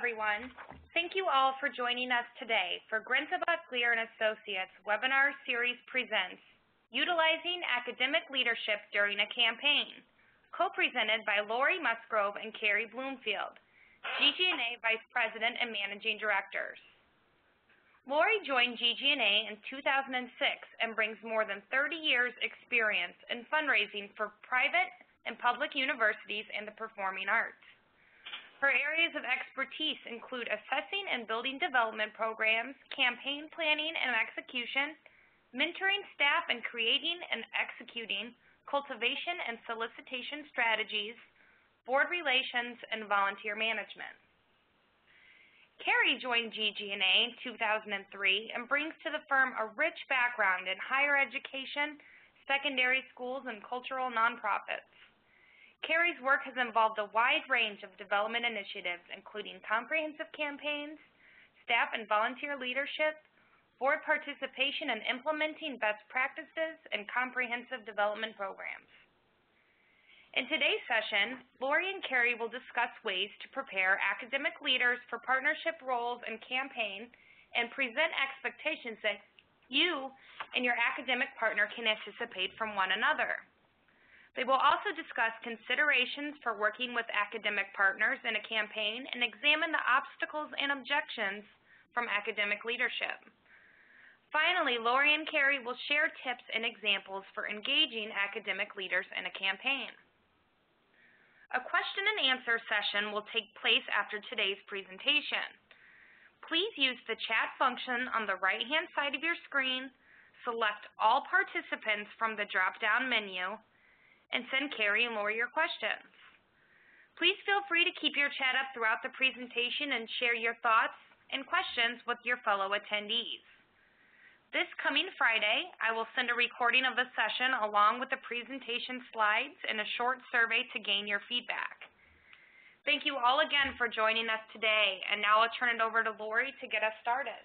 everyone. Thank you all for joining us today for Grinzebach Lear & Associates webinar series presents Utilizing Academic Leadership During a Campaign, co-presented by Lori Musgrove and Carrie Bloomfield, GG&A Vice President and Managing Directors. Lori joined GG&A in 2006 and brings more than 30 years experience in fundraising for private and public universities and the performing arts. Her areas of expertise include assessing and building development programs, campaign planning and execution, mentoring staff and creating and executing cultivation and solicitation strategies, board relations, and volunteer management. Carrie joined GG&A in 2003 and brings to the firm a rich background in higher education, secondary schools, and cultural nonprofits. Carrie's work has involved a wide range of development initiatives, including comprehensive campaigns, staff and volunteer leadership, board participation in implementing best practices, and comprehensive development programs. In today's session, Lori and Carrie will discuss ways to prepare academic leaders for partnership roles and campaign and present expectations that you and your academic partner can anticipate from one another. They will also discuss considerations for working with academic partners in a campaign and examine the obstacles and objections from academic leadership. Finally, Lori and Carrie will share tips and examples for engaging academic leaders in a campaign. A question and answer session will take place after today's presentation. Please use the chat function on the right-hand side of your screen, select all participants from the drop-down menu, and send Carrie and Lori your questions. Please feel free to keep your chat up throughout the presentation and share your thoughts and questions with your fellow attendees. This coming Friday, I will send a recording of the session along with the presentation slides and a short survey to gain your feedback. Thank you all again for joining us today, and now I'll turn it over to Lori to get us started.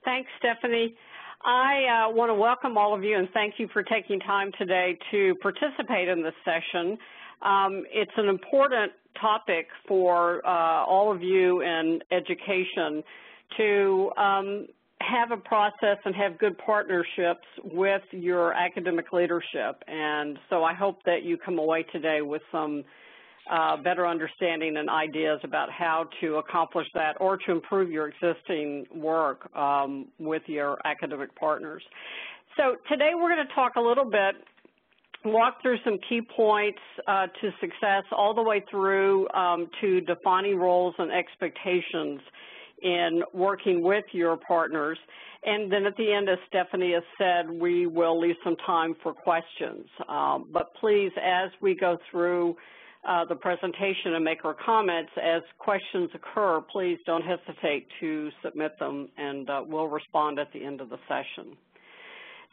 Thanks, Stephanie. I want to welcome all of you and thank you for taking time today to participate in this session. It's an important topic for all of you in education to have a process and have good partnerships with your academic leadership. And so I hope that you come away today with some better understanding and ideas about how to accomplish that or to improve your existing work with your academic partners. So today we're going to talk a little bit, walk through some key points to success all the way through to defining roles and expectations in working with your partners. And then at the end, as Stephanie has said, we will leave some time for questions. But please, as we go through the presentation and make our comments, as questions occur, please don't hesitate to submit them, and we'll respond at the end of the session.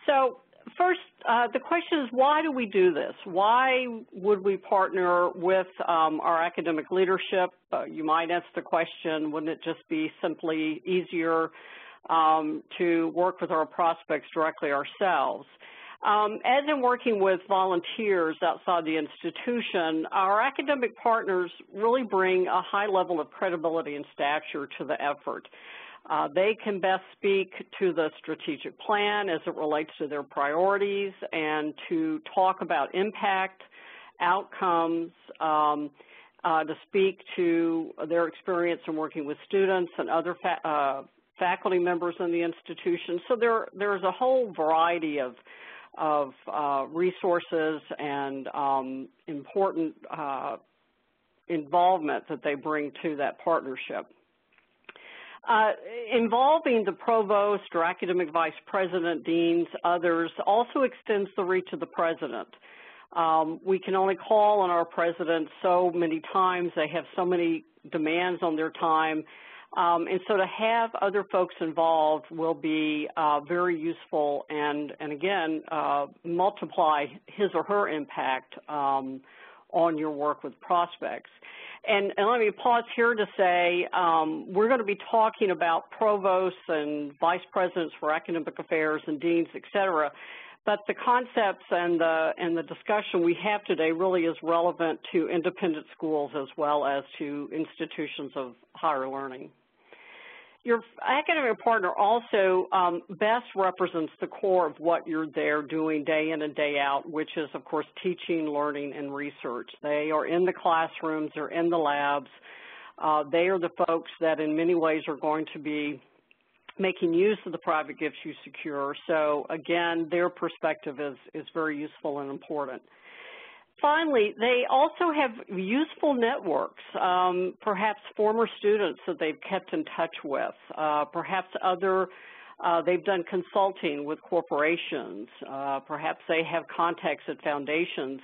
So first, the question is, why do we do this? Why would we partner with our academic leadership? You might ask the question, wouldn't it just be simply easier to work with our prospects directly ourselves? As in working with volunteers outside the institution, our academic partners really bring a high level of credibility and stature to the effort. They can best speak to the strategic plan as it relates to their priorities and to talk about impact, outcomes, to speak to their experience in working with students and other faculty members in the institution. So there's a whole variety of resources and important involvement that they bring to that partnership. Involving the provost or academic vice president, deans, others also extends the reach of the president. We can only call on our president so many times. They have so many demands on their time. And so to have other folks involved will be very useful and again, multiply his or her impact on your work with prospects. And let me pause here to say we're going to be talking about provosts and vice presidents for academic affairs and deans, et cetera, But the concepts and the discussion we have today really is relevant to independent schools as well as to institutions of higher learning. Your academic partner also best represents the core of what you're there doing day in and day out, which is, of course, teaching, learning, and research. They are in the classrooms, they're in the labs. They are the folks that in many ways are going to be making use of the private gifts you secure. So, again, their perspective is very useful and important. Finally, they also have useful networks, perhaps former students that they've kept in touch with, perhaps they've done consulting with corporations, perhaps they have contacts at foundations.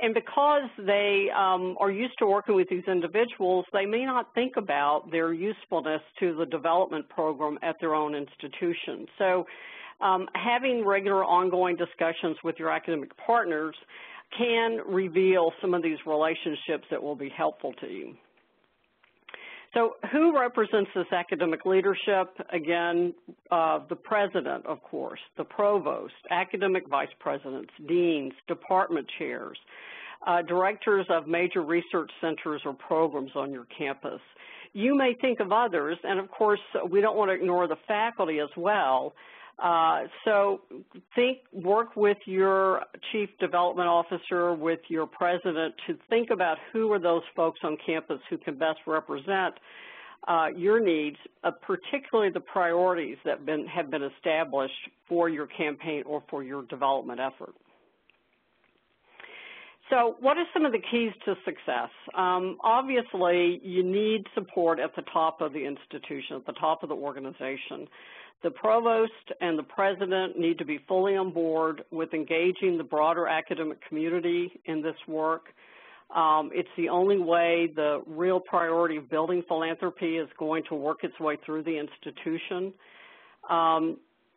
And because they are used to working with these individuals, they may not think about their usefulness to the development program at their own institution. So having regular ongoing discussions with your academic partners can reveal some of these relationships that will be helpful to you. So who represents this academic leadership? Again, the president, of course, the provost, academic vice presidents, deans, department chairs, directors of major research centers or programs on your campus. You may think of others, and of course, we don't want to ignore the faculty as well. So work with your chief development officer, with your president, to think about who are those folks on campus who can best represent your needs, particularly the priorities that have been established for your campaign or for your development effort. So what are some of the keys to success? Obviously, you need support at the top of the institution, at the top of the organization. The provost and the president need to be fully on board with engaging the broader academic community in this work. It's the only way the real priority of building philanthropy is going to work its way through the institution.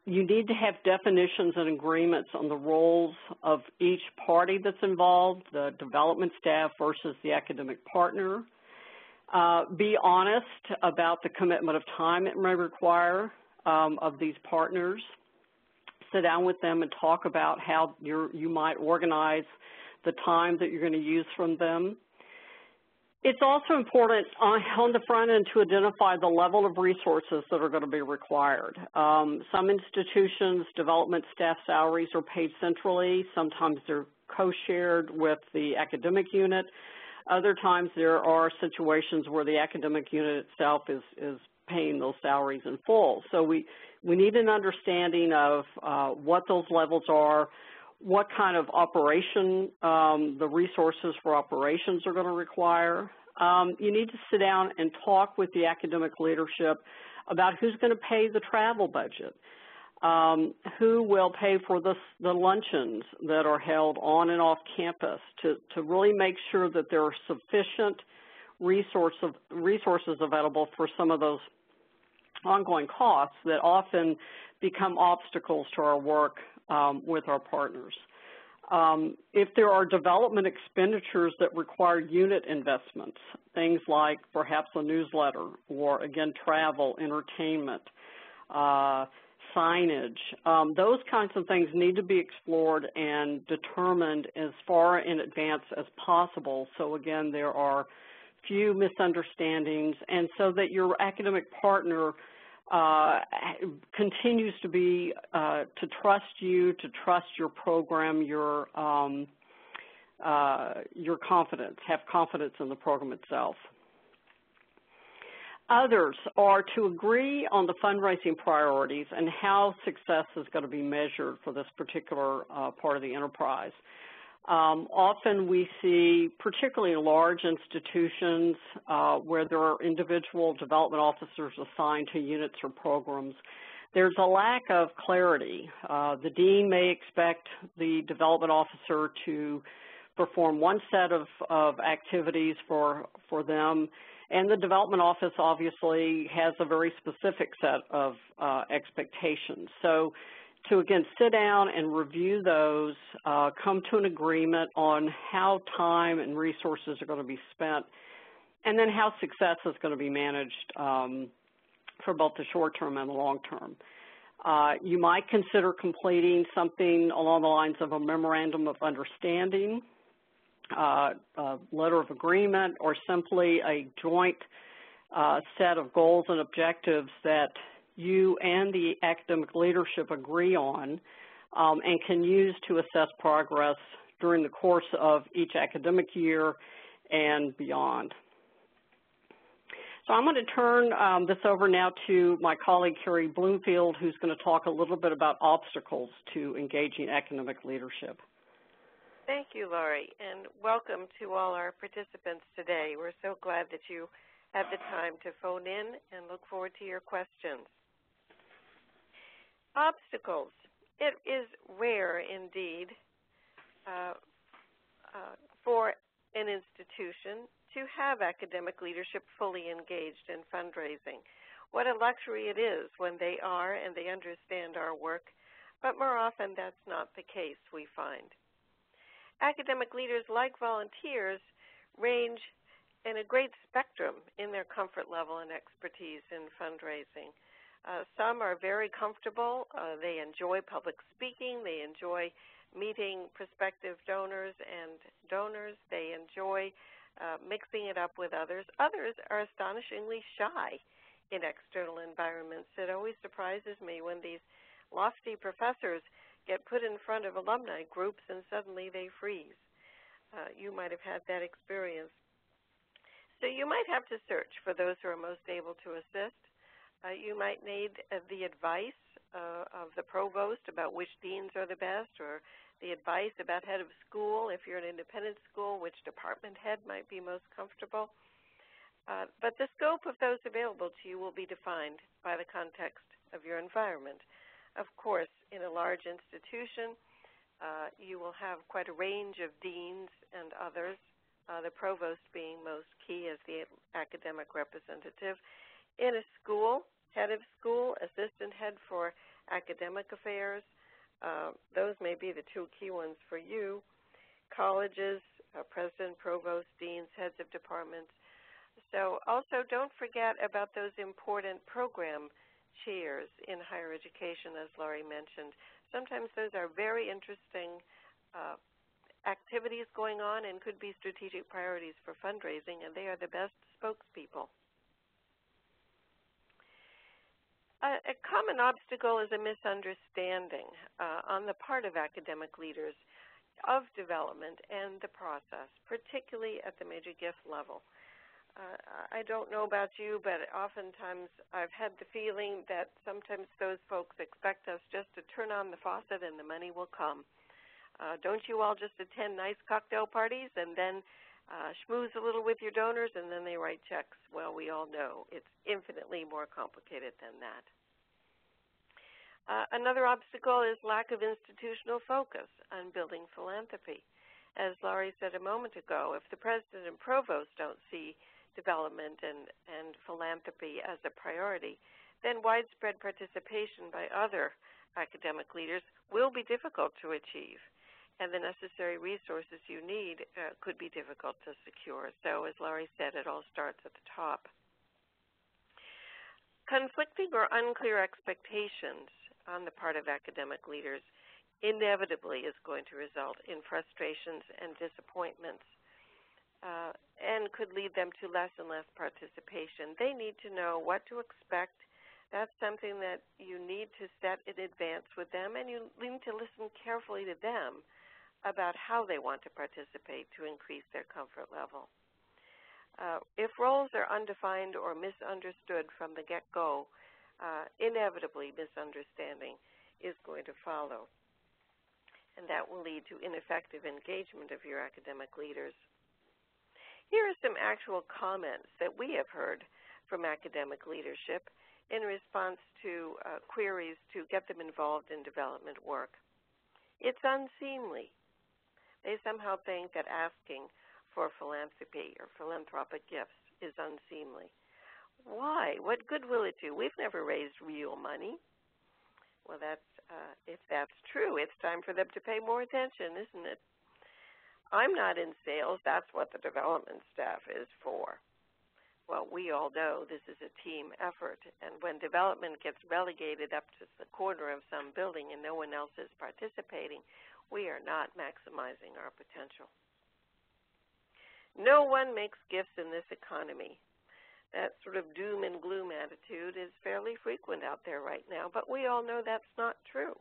You need to have definitions and agreements on the roles of each party that's involved, the development staff versus the academic partner. Be honest about the commitment of time it may require of these partners. Sit down with them and talk about how you might organize the time that you're going to use from them. It's also important on the front end to identify the level of resources that are going to be required. Some institutions, development staff salaries are paid centrally. Sometimes they're co-shared with the academic unit. Other times there are situations where the academic unit itself is paying those salaries in full. So we need an understanding of what those levels are, what kind of operation the resources for operations are going to require. You need to sit down and talk with the academic leadership about who's going to pay the travel budget, who will pay for the luncheons that are held on and off campus to really make sure that there are sufficient resources available for some of those ongoing costs that often become obstacles to our work with our partners. If there are development expenditures that require unit investments, things like perhaps a newsletter or, again, travel, entertainment, signage, those kinds of things need to be explored and determined as far in advance as possible. So, again, there are few misunderstandings, and so that your academic partner continues to be to trust you, to trust your program, your confidence, have confidence in the program itself. Others are to agree on the fundraising priorities and how success is going to be measured for this particular part of the enterprise. Often we see, particularly in large institutions where there are individual development officers assigned to units or programs, there's a lack of clarity. The dean may expect the development officer to perform one set of activities for them, and the development office obviously has a very specific set of expectations. So to, again, sit down and review those, come to an agreement on how time and resources are going to be spent, and then how success is going to be managed for both the short term and the long term. You might consider completing something along the lines of a memorandum of understanding, a letter of agreement, or simply a joint set of goals and objectives that you and the academic leadership agree on and can use to assess progress during the course of each academic year and beyond. So I'm going to turn this over now to my colleague, Carrie Bloomfield, who's going to talk a little bit about obstacles to engaging academic leadership. Thank you, Laurie, and welcome to all our participants today. We're so glad that you had the time to phone in and look forward to your questions. Obstacles. It is rare indeed for an institution to have academic leadership fully engaged in fundraising. What a luxury it is when they are and they understand our work, but more often that's not the case, we find. Academic leaders, like volunteers, range in a great spectrum in their comfort level and expertise in fundraising. Some are very comfortable. They enjoy public speaking. They enjoy meeting prospective donors and donors. They enjoy mixing it up with others. Others are astonishingly shy in external environments. It always surprises me when these lofty professors get put in front of alumni groups and suddenly they freeze. You might have had that experience. So you might have to search for those who are most able to assist. You might need the advice of the provost about which deans are the best, or the advice about head of school. If you're an independent school, which department head might be most comfortable. But the scope of those available to you will be defined by the context of your environment. Of course, in a large institution, you will have quite a range of deans and others, the provost being most key as the academic representative. In a school, head of school, assistant head for academic affairs, those may be the two key ones for you. Colleges, president, provost, deans, heads of departments. So also don't forget about those important program chairs in higher education, as Laurie mentioned. Sometimes those are very interesting activities going on and could be strategic priorities for fundraising, and they are the best spokespeople. A common obstacle is a misunderstanding on the part of academic leaders of development and the process, particularly at the major gift level. I don't know about you, but oftentimes I've had the feeling that sometimes those folks expect us just to turn on the faucet and the money will come. Don't you all just attend nice cocktail parties and then schmooze a little with your donors and then they write checks? Well, we all know it's infinitely more complicated than that. Another obstacle is lack of institutional focus on building philanthropy. As Laurie said a moment ago, if the president and provost don't see development and philanthropy as a priority, then widespread participation by other academic leaders will be difficult to achieve, and the necessary resources you need could be difficult to secure. So as Laurie said, it all starts at the top. Conflicting or unclear expectations on the part of academic leaders inevitably is going to result in frustrations and disappointments and could lead them to less and less participation. They need to know what to expect. That's something that you need to set in advance with them, and you need to listen carefully to them about how they want to participate to increase their comfort level. If roles are undefined or misunderstood from the get-go, inevitably misunderstanding is going to follow, and that will lead to ineffective engagement of your academic leaders. Here are some actual comments that we have heard from academic leadership in response to queries to get them involved in development work. It's unseemly. They somehow think that asking for philanthropy or philanthropic gifts is unseemly. Why? What good will it do? We've never raised real money. Well, if that's true, it's time for them to pay more attention, isn't it? I'm not in sales. That's what the development staff is for. Well, we all know this is a team effort, and when development gets relegated up to the corner of some building and no one else is participating, we are not maximizing our potential. No one makes gifts in this economy. That sort of doom and gloom attitude is fairly frequent out there right now, but we all know that's not true.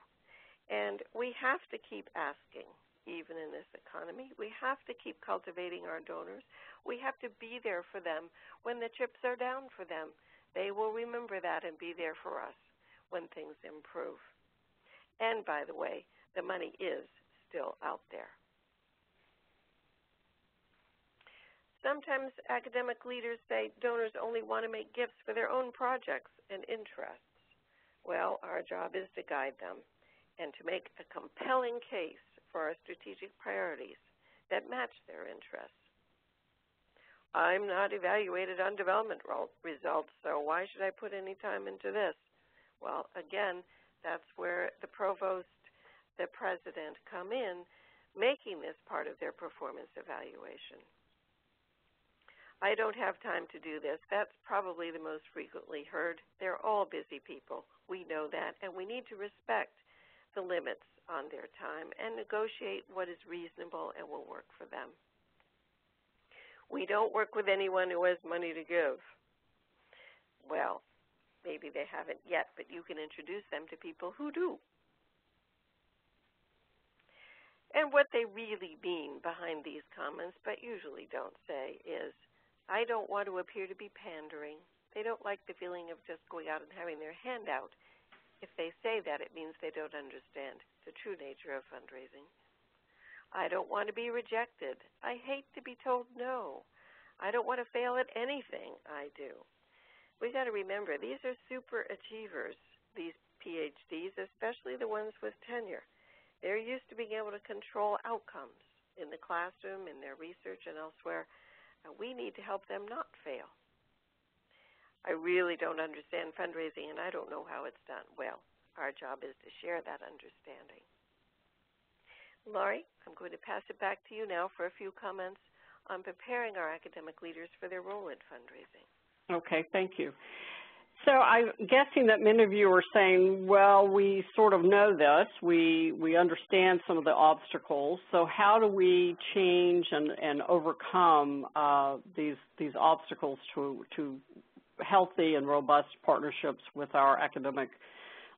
And we have to keep asking, even in this economy. We have to keep cultivating our donors. We have to be there for them when the chips are down for them. They will remember that and be there for us when things improve. And by the way, the money is still out there. Sometimes academic leaders say donors only want to make gifts for their own projects and interests. Well, our job is to guide them and to make a compelling case for our strategic priorities that match their interests. I'm not evaluated on development results, so why should I put any time into this? Well, again, that's where the provost, the president come in, making this part of their performance evaluation. I don't have time to do this. That's probably the most frequently heard. They're all busy people. We know that, and we need to respect the limits on their time and negotiate what is reasonable and will work for them. We don't work with anyone who has money to give. Well, maybe they haven't yet, but you can introduce them to people who do. And what they really mean behind these comments, but usually don't say, is, I don't want to appear to be pandering. They don't like the feeling of just going out and having their hand out. If they say that, it means they don't understand the true nature of fundraising. I don't want to be rejected. I hate to be told no. I don't want to fail at anything I do. We've got to remember, these are super achievers, these PhDs, especially the ones with tenure. They're used to being able to control outcomes in the classroom, in their research, and elsewhere. We need to help them not fail. I really don't understand fundraising, and I don't know how it's done. Well, our job is to share that understanding. Laurie, I'm going to pass it back to you now for a few comments on preparing our academic leaders for their role in fundraising. Okay, thank you. So I'm guessing that many of you are saying, well, we sort of know this. We understand some of the obstacles. So how do we change and overcome these obstacles to healthy and robust partnerships with our academic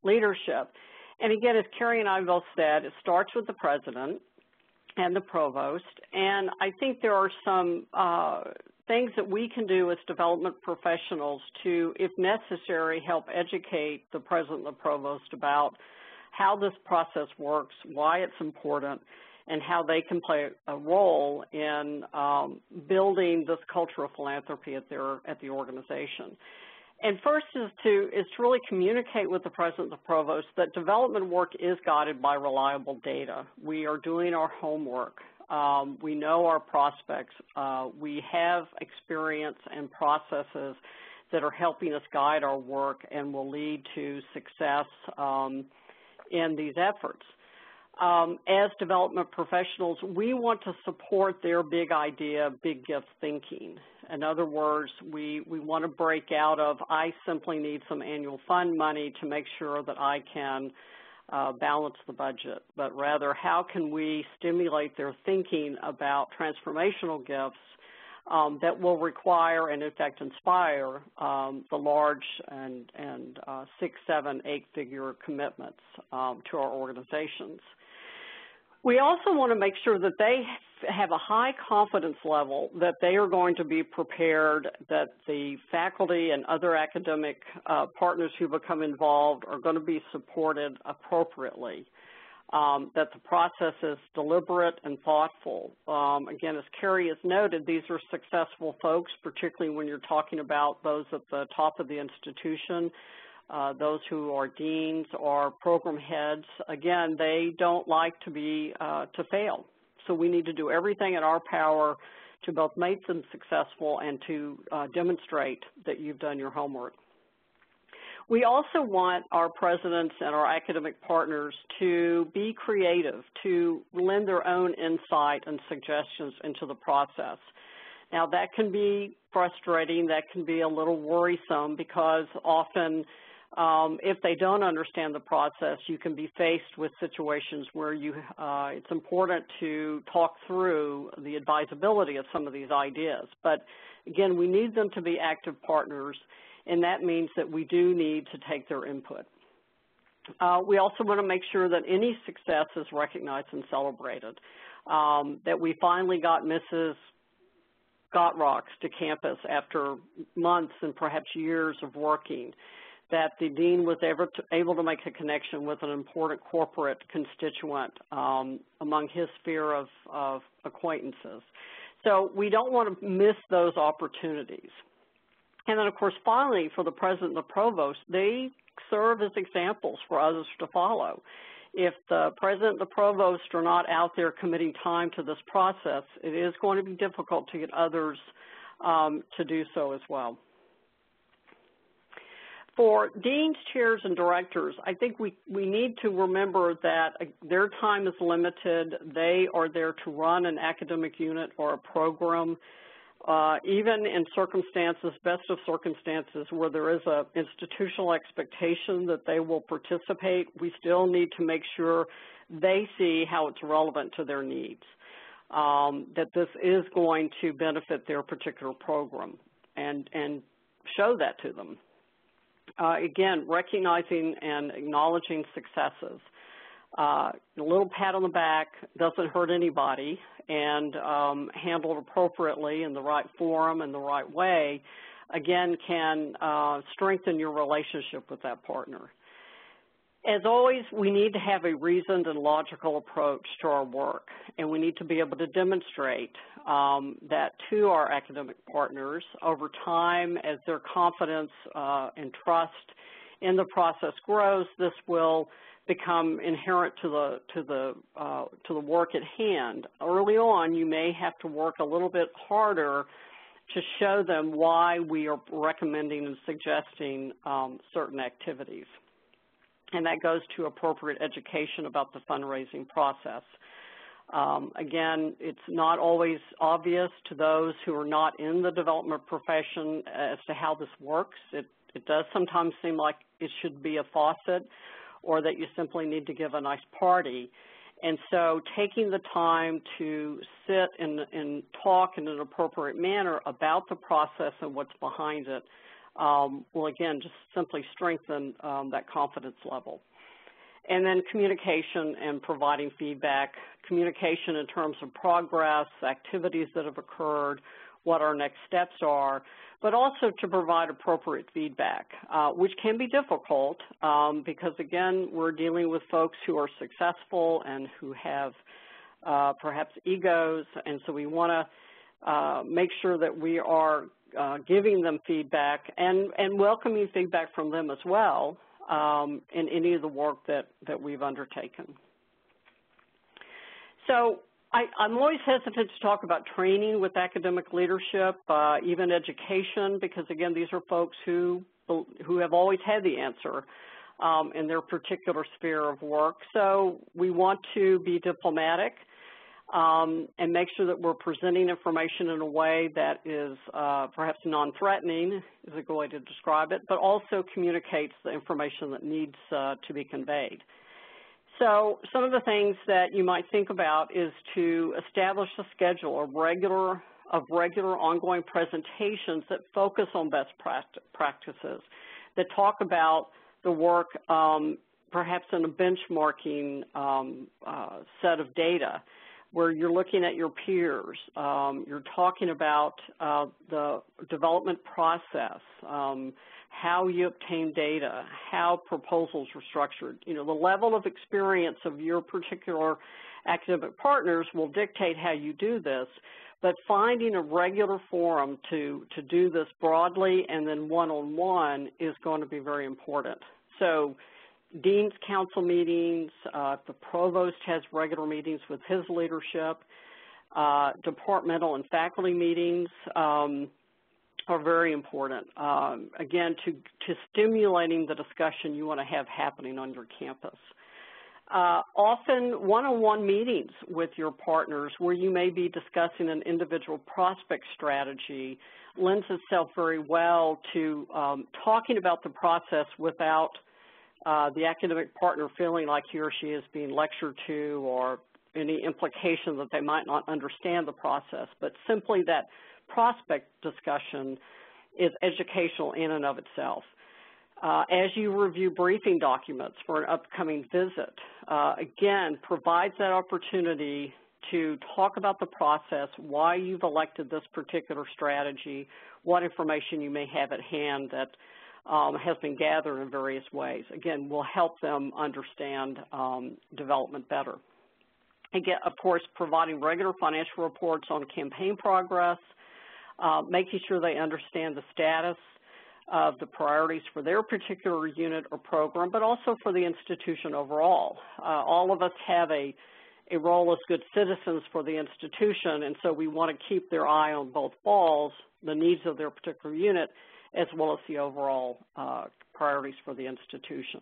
leadership? And again, as Carrie and I both said, it starts with the president and the provost. And I think there are some things that we can do as development professionals to, if necessary, help educate the president and the provost about how this process works, why it's important, and how they can play a role in building this culture of philanthropy at the organization. And first is to really communicate with the president and the provost that development work is guided by reliable data. We are doing our homework. We know our prospects. We have experience and processes that are helping us guide our work and will lead to success in these efforts. As development professionals, we want to support their big idea, big gift thinking. In other words, we want to break out of, I simply need some annual fund money to make sure that I can balance the budget, but rather how can we stimulate their thinking about transformational gifts that will require and in fact inspire the large and 6, 7, 8-figure commitments to our organizations. We also want to make sure that they have a high confidence level that they are going to be prepared, that the faculty and other academic partners who become involved are going to be supported appropriately, that the process is deliberate and thoughtful. Again, as Carrie has noted, these are successful folks, particularly when you're talking about those at the top of the institution. Those who are deans or program heads, again, they don't like to be to fail. So we need to do everything in our power to both make them successful and to demonstrate that you've done your homework. We also want our presidents and our academic partners to be creative, to lend their own insight and suggestions into the process. Now, that can be frustrating. That can be a little worrisome because often if they don't understand the process, you can be faced with situations where it's important to talk through the advisability of some of these ideas. But again, we need them to be active partners, and that means that we do need to take their input. We also want to make sure that any success is recognized and celebrated, that we finally got Mrs. Gotrocks to campus after months and perhaps years of working, that the dean was able to make a connection with an important corporate constituent among his sphere of acquaintances. So we don't want to miss those opportunities. And then, of course, finally, for the president and the provost, they serve as examples for others to follow. If the president and the provost are not out there committing time to this process, it is going to be difficult to get others to do so as well. For deans, chairs, and directors, I think we need to remember that their time is limited. They are there to run an academic unit or a program. Even in circumstances, best of circumstances, where there is an institutional expectation that they will participate, we still need to make sure they see how it's relevant to their needs, that this is going to benefit their particular program, and show that to them. Again, recognizing and acknowledging successes. A little pat on the back doesn't hurt anybody, and handled appropriately in the right forum and the right way, again, can strengthen your relationship with that partner. As always, we need to have a reasoned and logical approach to our work, and we need to be able to demonstrate that to our academic partners over time. As their confidence and trust in the process grows, this will become inherent to the work at hand. Early on, you may have to work a little bit harder to show them why we are recommending and suggesting certain activities. And that goes to appropriate education about the fundraising process. Again, it's not always obvious to those who are not in the development profession as to how this works. It does sometimes seem like it should be a faucet, or that you simply need to give a nice party. And so taking the time to sit and talk in an appropriate manner about the process and what's behind it will, again, just simply strengthen that confidence level. And then communication and providing feedback, communication in terms of progress, activities that have occurred, what our next steps are, but also to provide appropriate feedback, which can be difficult because, again, we're dealing with folks who are successful and who have perhaps egos, and so we want to make sure that we are giving them feedback and welcoming feedback from them as well in any of the work that we've undertaken. So I'm always hesitant to talk about training with academic leadership, even education, because, again, these are folks who have always had the answer in their particular sphere of work. So we want to be diplomatic and make sure that we're presenting information in a way that is perhaps non-threatening, is a good way to describe it, but also communicates the information that needs to be conveyed. So some of the things that you might think about is to establish a schedule of regular ongoing presentations that focus on best practices, that talk about the work perhaps in a benchmarking set of data, where you're looking at your peers, you're talking about the development process, how you obtain data, how proposals are structured. You know, the level of experience of your particular academic partners will dictate how you do this, but finding a regular forum to do this broadly and then one-on-one is going to be very important. So Dean's Council meetings, the Provost has regular meetings with his leadership, departmental and faculty meetings are very important. Again, to stimulating the discussion you want to have happening on your campus. Often one-on-one meetings with your partners where you may be discussing an individual prospect strategy lends itself very well to talking about the process without the academic partner feeling like he or she is being lectured to or any implication that they might not understand the process, but simply that prospect discussion is educational in and of itself. As you review briefing documents for an upcoming visit, again, provides that opportunity to talk about the process, why you've elected this particular strategy, what information you may have at hand that has been gathered in various ways. Again, will help them understand development better. Again, of course, providing regular financial reports on campaign progress, making sure they understand the status of the priorities for their particular unit or program, but also for the institution overall. All of us have a role as good citizens for the institution, and so we want to keep their eye on both balls, the needs of their particular unit, as well as the overall priorities for the institution.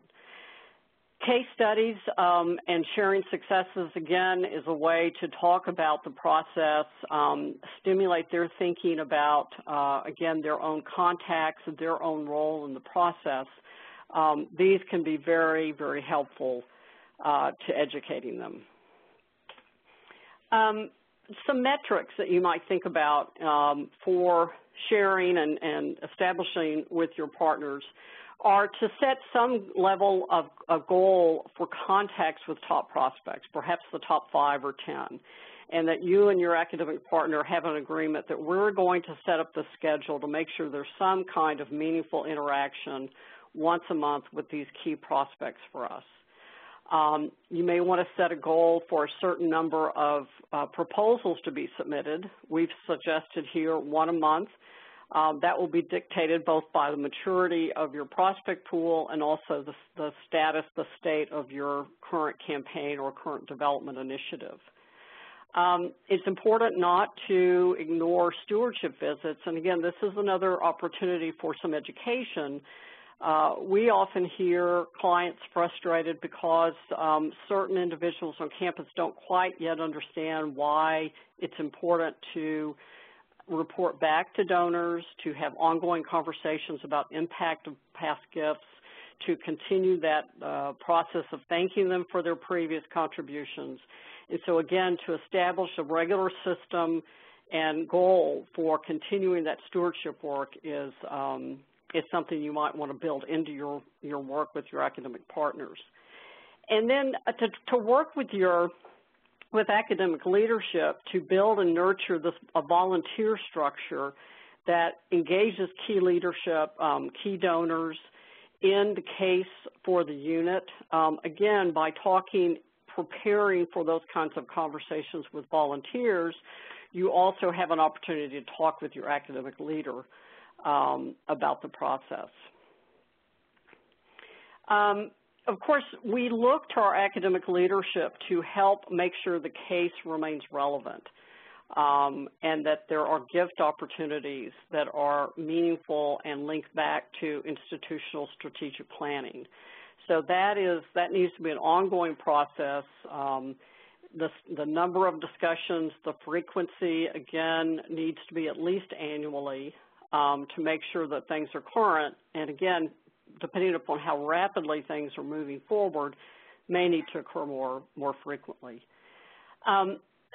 Case studies and sharing successes, again, is a way to talk about the process, stimulate their thinking about, again, their own contacts, their own role in the process. These can be very, very helpful to educating them. Some metrics that you might think about for sharing and establishing with your partners are to set some level of a goal for contacts with top prospects, perhaps the top 5 or 10, and that you and your academic partner have an agreement that we're going to set up the schedule to make sure there's some kind of meaningful interaction once a month with these key prospects for us. You may want to set a goal for a certain number of proposals to be submitted. We've suggested here 1 a month. That will be dictated both by the maturity of your prospect pool and also the status, the state of your current campaign or current development initiative. It's important not to ignore stewardship visits, and again, this is another opportunity for some education. We often hear clients frustrated because certain individuals on campus don't quite yet understand why it's important to report back to donors, to have ongoing conversations about impact of past gifts, to continue that process of thanking them for their previous contributions. And so again, to establish a regular system and goal for continuing that stewardship work is something you might want to build into your work with your academic partners. And then to work with academic leadership to build and nurture a volunteer structure that engages key leadership, key donors in the case for the unit. Again, by preparing for those kinds of conversations with volunteers, you also have an opportunity to talk with your academic leader about the process. Of course, we look to our academic leadership to help make sure the case remains relevant and that there are gift opportunities that are meaningful and linked back to institutional strategic planning. So that needs to be an ongoing process. The number of discussions, the frequency, again, needs to be at least annually to make sure that things are current. And again, depending upon how rapidly things are moving forward, may need to occur more frequently.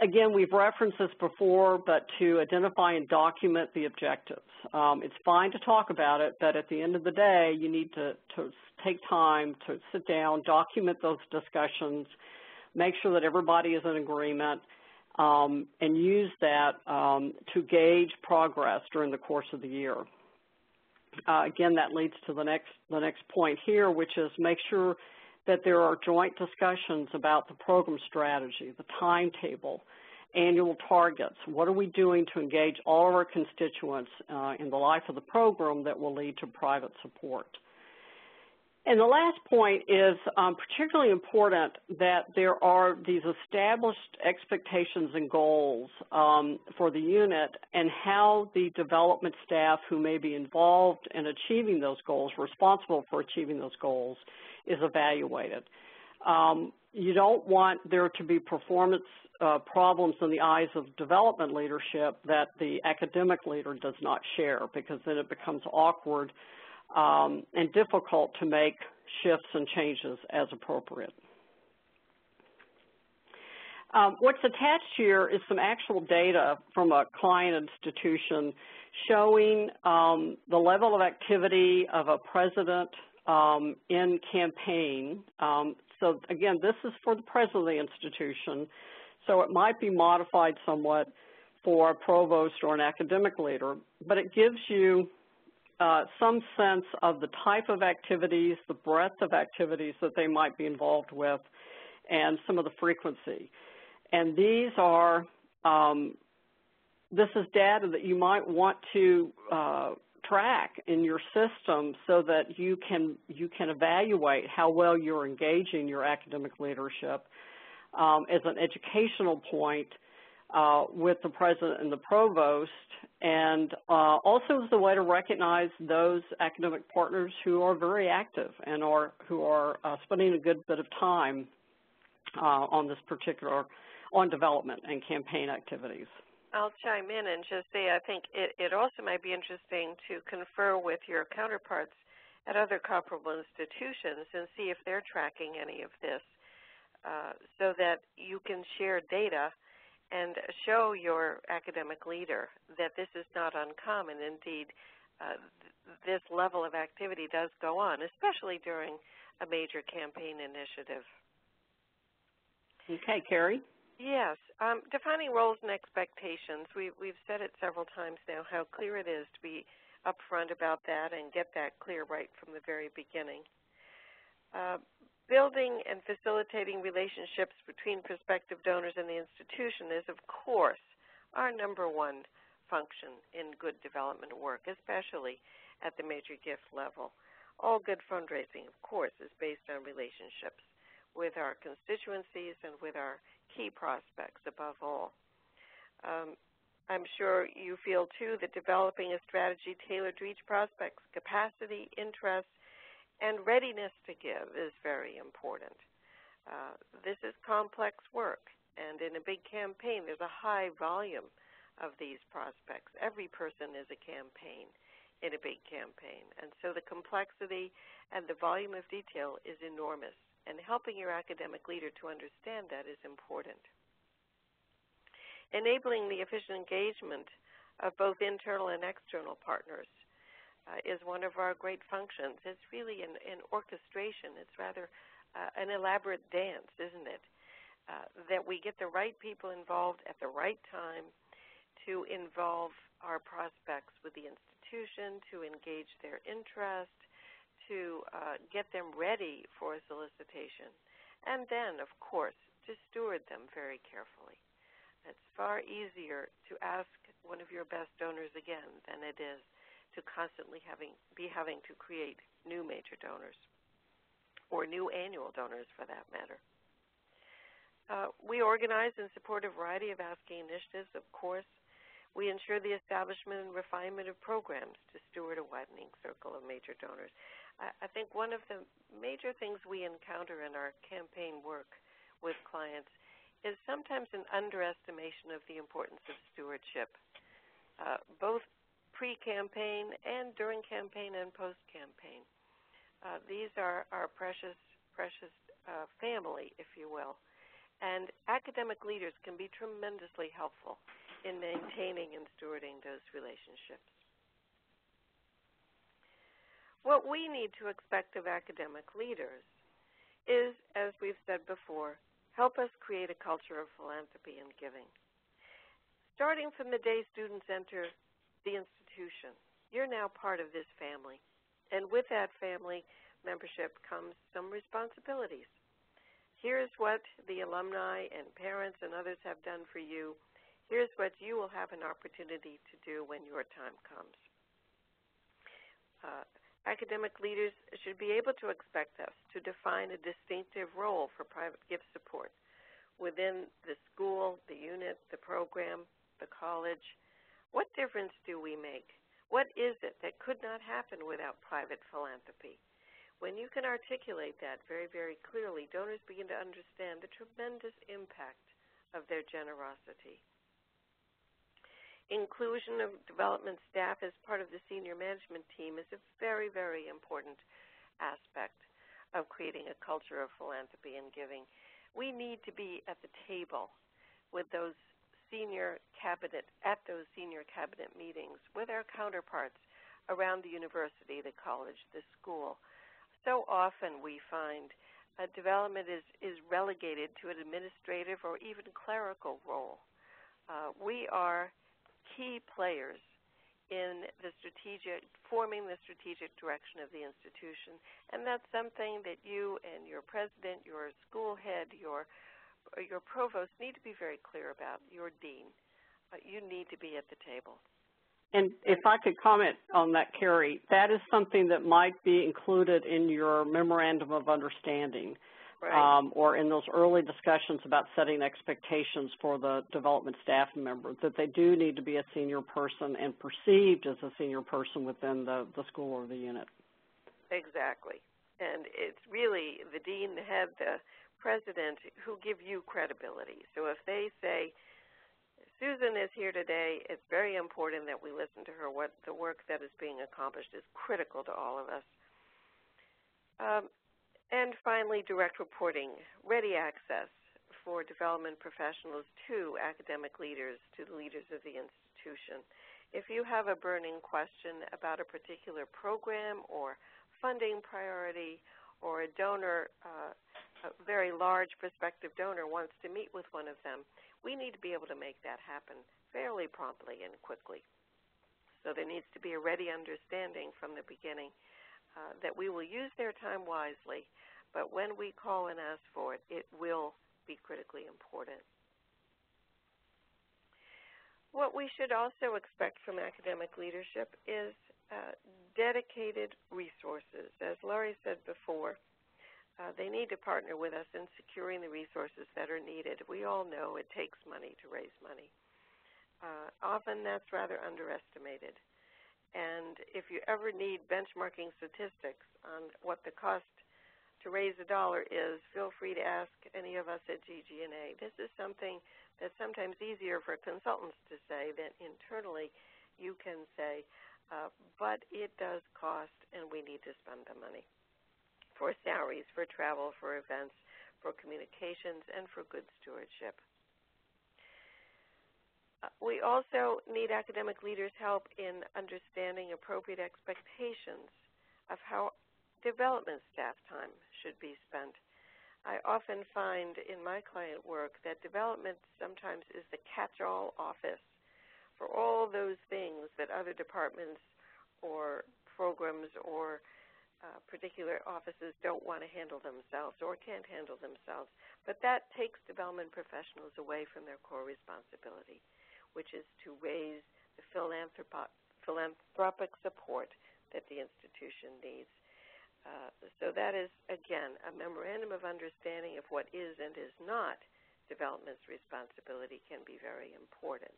Again, we've referenced this before, but to identify and document the objectives. It's fine to talk about it, but at the end of the day, you need to take time to sit down, document those discussions, make sure that everybody is in agreement, and use that to gauge progress during the course of the year. Again, that leads to the next point here, which is make sure that there are joint discussions about the program strategy, the timetable, annual targets. What are we doing to engage all of our constituents in the life of the program that will lead to private support? And the last point is particularly important that there are these established expectations and goals for the unit and how the development staff who may be involved in achieving those goals, responsible for achieving those goals, is evaluated. you don't want there to be performance problems in the eyes of development leadership that the academic leader does not share, because then it becomes awkward and difficult to make shifts and changes as appropriate. What's attached here is some actual data from a client institution showing the level of activity of a president in campaign. So again, this is for the president of the institution, so it might be modified somewhat for a provost or an academic leader, but it gives you some sense of the type of activities, the breadth of activities that they might be involved with, and some of the frequency. And these are, this is data that you might want to track in your system so that you can evaluate how well you're engaging your academic leadership as an educational point with the president and the provost, and also as a way to recognize those academic partners who are very active and who are spending a good bit of time on this particular, on development and campaign activities. I'll chime in and just say I think it also might be interesting to confer with your counterparts at other comparable institutions and see if they're tracking any of this so that you can share data and show your academic leader that this is not uncommon. Indeed, this level of activity does go on, especially during a major campaign initiative. Okay, Carrie? Yes. Defining roles and expectations. We've said it several times now how clear it is to be upfront about that and get that clear right from the very beginning. Building and facilitating relationships between prospective donors and the institution is, of course, our number one function in good development work, especially at the major gift level. All good fundraising, of course, is based on relationships with our constituencies and with our key prospects above all. I'm sure you feel, too, that developing a strategy tailored to each prospect's capacity, interest, and readiness to give is very important. This is complex work, and in a big campaign, there's a high volume of these prospects. Every person is a campaign in a big campaign, and so the complexity and the volume of detail is enormous, and helping your academic leader to understand that is important. Enabling the efficient engagement of both internal and external partners is one of our great functions. It's really an orchestration. It's rather an elaborate dance, isn't it? That we get the right people involved at the right time to involve our prospects with the institution, to engage their interest, to get them ready for a solicitation, and then, of course, to steward them very carefully. It's far easier to ask one of your best donors again than it is to constantly be having to create new major donors or new annual donors, for that matter. We organize and support a variety of ASCII initiatives, of course. We ensure the establishment and refinement of programs to steward a widening circle of major donors. I think one of the major things we encounter in our campaign work with clients is sometimes an underestimation of the importance of stewardship, both pre-campaign and during campaign and post-campaign. These are our precious family, if you will, and academic leaders can be tremendously helpful in maintaining and stewarding those relationships. What we need to expect of academic leaders is, as we've said before, help us create a culture of philanthropy and giving. Starting from the day students enter the institution, you're now part of this family. And with that family membership comes some responsibilities. Here's what the alumni and parents and others have done for you. Here's what you will have an opportunity to do when your time comes. Academic leaders should be able to expect us to define a distinctive role for private gift support within the school, the unit, the program, the college. What difference do we make? What is it that could not happen without private philanthropy? when you can articulate that very, very clearly, donors begin to understand the tremendous impact of their generosity. Inclusion of development staff as part of the senior management team is a very, very important aspect of creating a culture of philanthropy and giving. We need to be at the table with those senior cabinet meetings with our counterparts around the university, the college, the school. So often we find development is relegated to an administrative or even clerical role. We are key players in forming the strategic direction of the institution, and that's something that you and your president, your school head, your provost need to be very clear about, your dean. You need to be at the table. And if I could comment on that, Carrie, that is something that might be included in your memorandum of understanding, right. Or in those early discussions about setting expectations for the development staff member, that they do need to be a senior person and perceived as a senior person within the school or the unit. Exactly. And it's really the dean, the head, the president who give you credibility. So if they say, Susan is here today, it's very important that we listen to her. What the work that is being accomplished is critical to all of us. And finally, direct reporting, ready access for development professionals to academic leaders, to the leaders of the institution. If you have a burning question about a particular program or funding priority, or a donor, a very large prospective donor wants to meet with one of them, we need to be able to make that happen fairly promptly and quickly. So there needs to be a ready understanding from the beginning that we will use their time wisely, but when we call and ask for it, it will be critically important. What we should also expect from academic leadership is dedicated resources. As Laurie said before, they need to partner with us in securing the resources that are needed. We all know it takes money to raise money. Often that's rather underestimated. And if you ever need benchmarking statistics on what the cost to raise $1 is, feel free to ask any of us at GG&A. This is something that's sometimes easier for consultants to say than internally you can say, but it does cost and we need to spend the money for salaries, for travel, for events, for communications, and for good stewardship. We also need academic leaders' help in understanding appropriate expectations of how development staff time should be spent. I often find in my client work that development sometimes is the catch-all office for all those things that other departments or programs or particular offices don't want to handle themselves or can't handle themselves. But that takes development professionals away from their core responsibility, which is to raise the philanthropic support that the institution needs. So that is, again, a memorandum of understanding of what is and is not development's responsibility can be very important.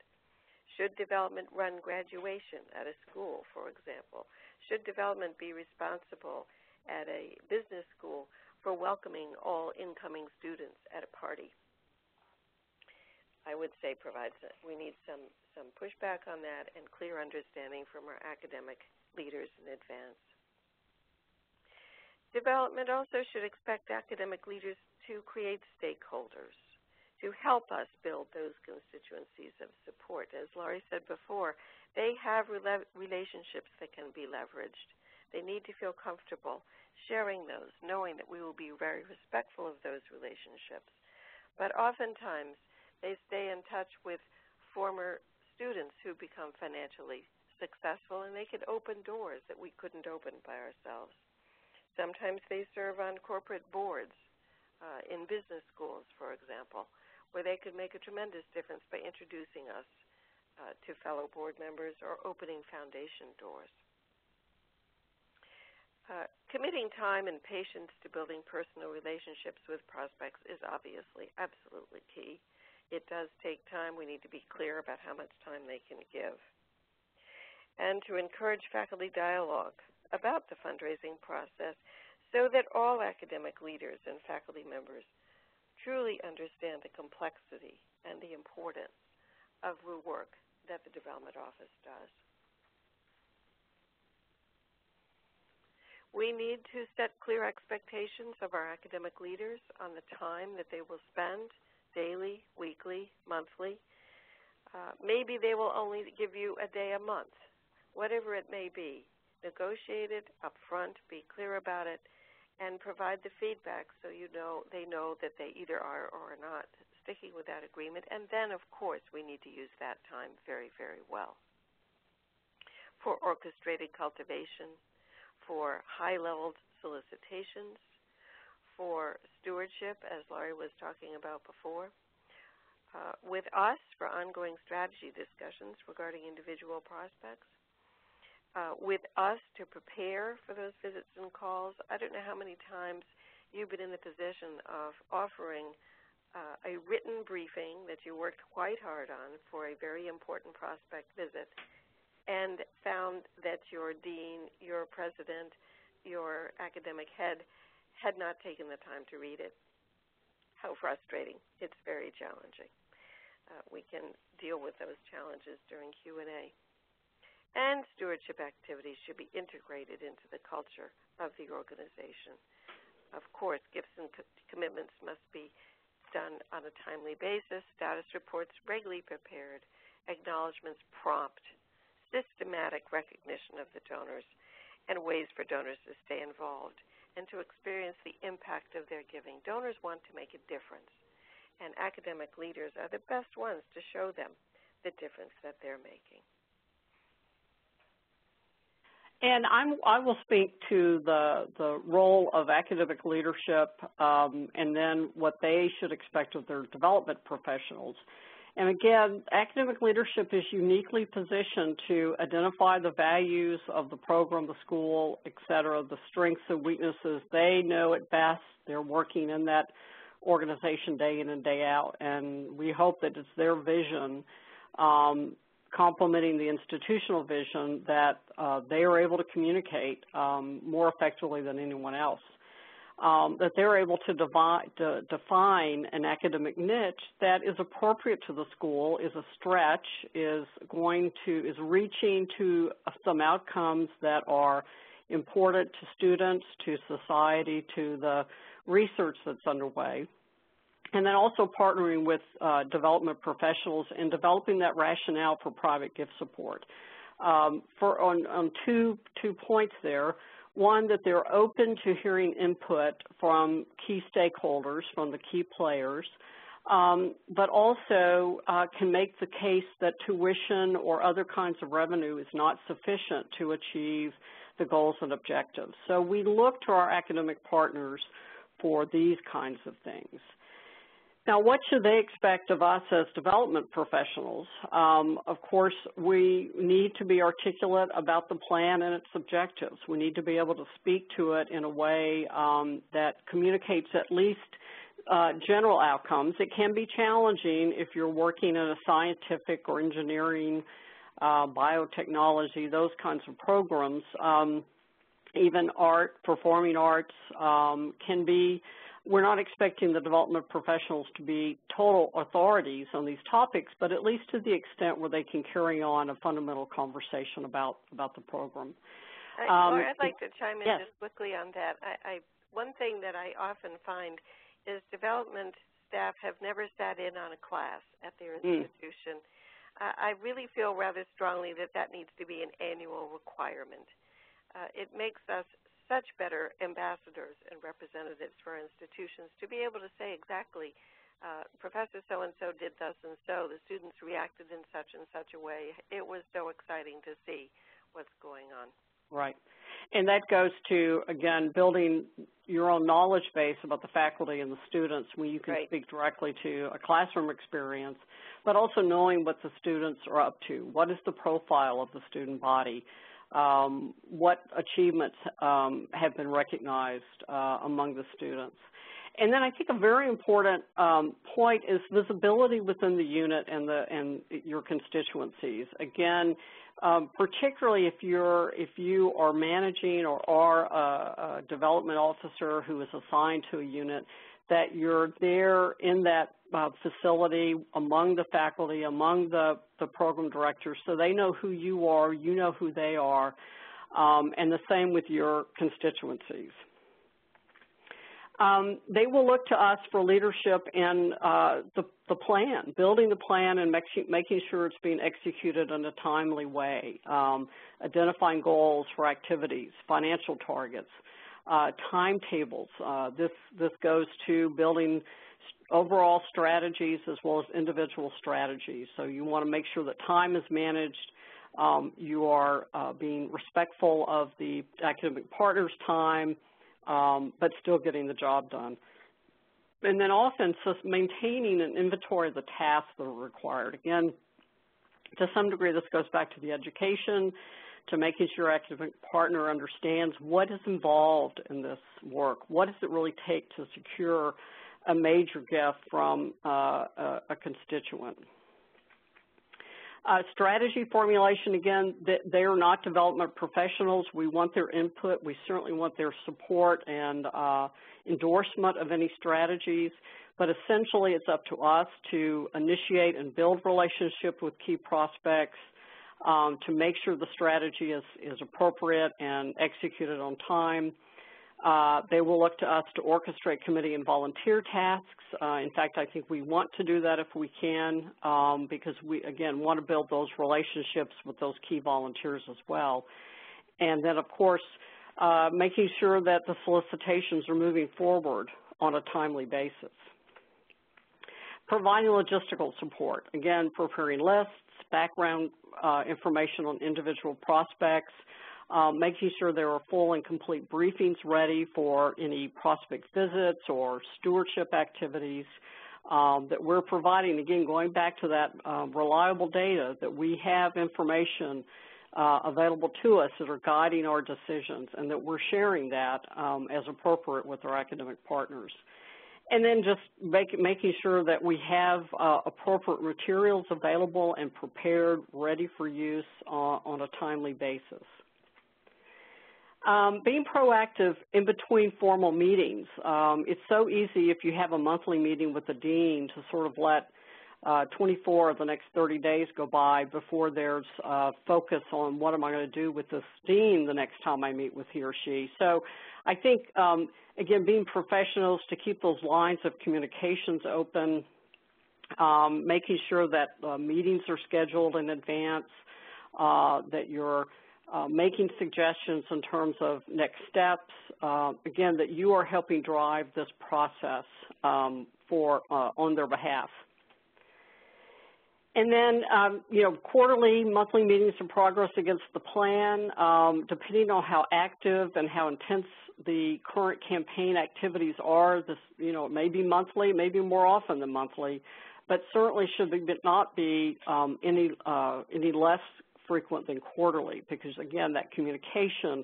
Should development run graduation at a school, for example? Should development be responsible at a business school for welcoming all incoming students at a party? I would say we need some pushback on that and clear understanding from our academic leaders in advance. Development also should expect academic leaders to create stakeholders, to help us build those constituencies of support. As Laurie said before, they have relationships that can be leveraged. They need to feel comfortable sharing those, knowing that we will be very respectful of those relationships. But oftentimes, they stay in touch with former students who become financially successful, and they could open doors that we couldn't open by ourselves. Sometimes they serve on corporate boards in business schools, for example, where they could make a tremendous difference by introducing us to fellow board members or opening foundation doors. Committing time and patience to building personal relationships with prospects is obviously absolutely key. It does take time. We need to be clear about how much time they can give. And to encourage faculty dialogue about the fundraising process so that all academic leaders and faculty members truly understand the complexity and the importance of the work that the Development Office does. We need to set clear expectations of our academic leaders on the time that they will spend daily, weekly, monthly. Maybe they will only give you a day a month, whatever it may be. Negotiate it up front, be clear about it, and provide the feedback so they know that they either are or are not sticking with that agreement. And then, of course, we need to use that time very, very well for orchestrated cultivation, for high-level solicitations, for stewardship, as Laurie was talking about before, with us for ongoing strategy discussions regarding individual prospects, with us to prepare for those visits and calls. I don't know how many times you've been in the position of offering a written briefing that you worked quite hard on for a very important prospect visit and found that your dean, your president, your academic head had not taken the time to read it. How frustrating. It's very challenging. We can deal with those challenges during Q&A. And stewardship activities should be integrated into the culture of the organization. Of course, gifts and commitments must be done on a timely basis, status reports regularly prepared, acknowledgments prompt, systematic recognition of the donors, and ways for donors to stay involved and to experience the impact of their giving. Donors want to make a difference, and academic leaders are the best ones to show them the difference that they're making. And I will speak to the role of academic leadership and then what they should expect of their development professionals. And again, academic leadership is uniquely positioned to identify the values of the program, the school, et cetera, the strengths and weaknesses. They know it best. They're working in that organization day in and day out, and we hope that it's their vision complementing the institutional vision that they are able to communicate more effectively than anyone else. That they're able to define an academic niche that is appropriate to the school, is a stretch, is reaching to some outcomes that are important to students, to society, to the research that's underway. And then also partnering with development professionals and developing that rationale for private gift support. On two points there. One, that they're open to hearing input from key stakeholders, from the key players, but also can make the case that tuition or other kinds of revenue is not sufficient to achieve the goals and objectives. So we look to our academic partners for these kinds of things. Now, what should they expect of us as development professionals? Of course, we need to be articulate about the plan and its objectives. We need to be able to speak to it in a way that communicates at least general outcomes. It can be challenging if you're working in a scientific or engineering, biotechnology, those kinds of programs. Even art, performing arts can be. We're not expecting the development professionals to be total authorities on these topics, but at least to the extent where they can carry on a fundamental conversation about the program. Laura, I'd like to chime in yes. just quickly on that. One thing that I often find is development staff have never sat in on a class at their institution. I really feel rather strongly that needs to be an annual requirement. It makes us such better ambassadors and representatives for our institutions to be able to say exactly, Professor so-and-so did thus and so, the students reacted in such and such a way. It was so exciting to see what's going on. Right. And that goes to, again, building your own knowledge base about the faculty and the students when you can right. speak directly to a classroom experience, but also knowing what the students are up to. What is the profile of the student body? What achievements have been recognized among the students. And then I think a very important point is visibility within the unit and your constituencies. Again, particularly if you are managing or are a development officer who is assigned to a unit, that you're there in that facility among the faculty, among the program directors, so they know who you are, you know who they are, and the same with your constituencies. They will look to us for leadership in the plan, building the plan and making sure it's being executed in a timely way, identifying goals for activities, financial targets, timetables. This goes to building overall strategies as well as individual strategies. So you want to make sure that time is managed. You are being respectful of the academic partner's time, but still getting the job done. And then often just maintaining an inventory of the tasks that are required. Again, to some degree, this goes back to the education, to making sure your academic partner understands what is involved in this work. What does it really take to secure a major gift from a constituent? Strategy formulation, again, they are not development professionals. We want their input. We certainly want their support and endorsement of any strategies. But essentially, it's up to us to initiate and build relationship with key prospects, to make sure the strategy is appropriate and executed on time. They will look to us to orchestrate committee and volunteer tasks. In fact, I think we want to do that if we can, because we, again, want to build those relationships with those key volunteers as well. And then, of course, making sure that the solicitations are moving forward on a timely basis. Providing logistical support, again, preparing lists, background information on individual prospects, making sure there are full and complete briefings ready for any prospect visits or stewardship activities that we're providing. Again, going back to that reliable data, that we have information available to us that are guiding our decisions, and that we're sharing that as appropriate with our academic partners. And then just making sure that we have appropriate materials available and prepared, ready for use on a timely basis. Being proactive in between formal meetings. It's so easy if you have a monthly meeting with the dean to sort of let 24 of the next 30 days go by before there's focus on what am I going to do with this dean the next time I meet with he or she. So I think, again, being professionals to keep those lines of communications open, making sure that meetings are scheduled in advance, that you're making suggestions in terms of next steps, again, that you are helping drive this process on their behalf. And then, you know, quarterly, monthly meetings of progress against the plan, depending on how active and how intense the current campaign activities are. This, you know, it may be monthly, maybe more often than monthly, but certainly should not be any less frequent than quarterly, because again, that communication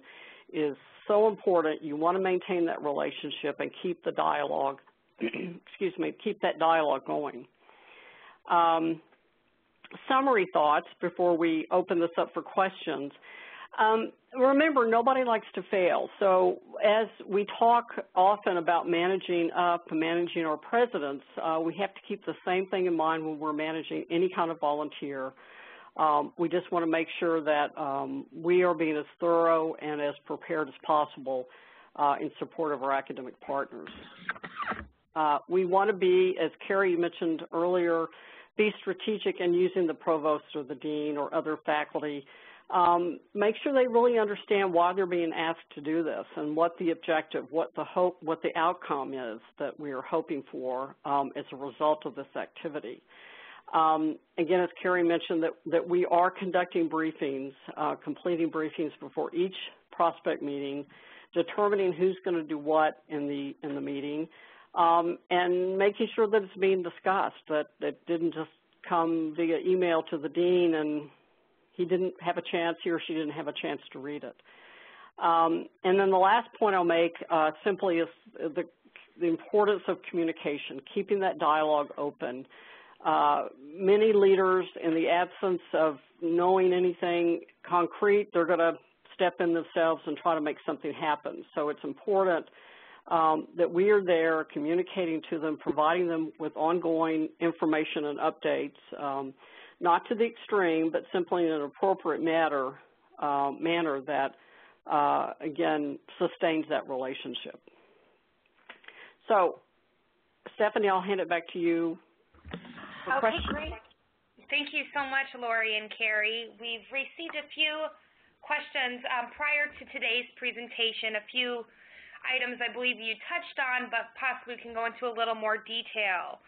is so important. You want to maintain that relationship and keep the dialogue, excuse me, keep that dialogue going. Summary thoughts before we open this up for questions. Remember, nobody likes to fail. So as we talk often about managing up and managing our presidents, we have to keep the same thing in mind when we're managing any kind of volunteer. We just want to make sure that we are being as thorough and as prepared as possible in support of our academic partners. We want to be, as Carrie mentioned earlier, be strategic in using the provost or the dean or other faculty. Make sure they really understand why they're being asked to do this and what the objective, what the hope, what the outcome is that we are hoping for as a result of this activity. Again, as Carrie mentioned, that we are conducting briefings, completing briefings before each prospect meeting, determining who's going to do what in the meeting, and making sure that it's being discussed, that it didn't just come via email to the dean and he didn't have a chance, he or she didn't have a chance to read it. And then the last point I'll make simply is the the importance of communication, keeping that dialogue open. Many leaders, in the absence of knowing anything concrete, they're going to step in themselves and try to make something happen. So it's important that we are there communicating to them, providing them with ongoing information and updates, not to the extreme, but simply in an appropriate manner that, again, sustains that relationship. So, Stephanie, I'll hand it back to you for questions. Great. Thank you so much, Lori and Carrie. We've received a few questions prior to today's presentation, a few items I believe you touched on, but possibly we can go into a little more detail.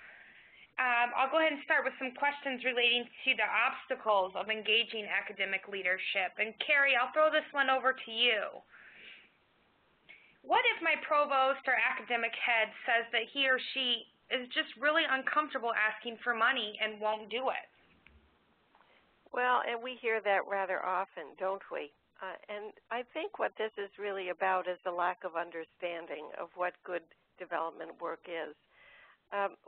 I'll go ahead and start with some questions relating to the obstacles of engaging academic leadership. And Carrie, I'll throw this one over to you. What if my provost or academic head says that he or she is just really uncomfortable asking for money and won't do it? Well, and we hear that rather often, don't we? And I think what this is really about is the lack of understanding of what good development work is.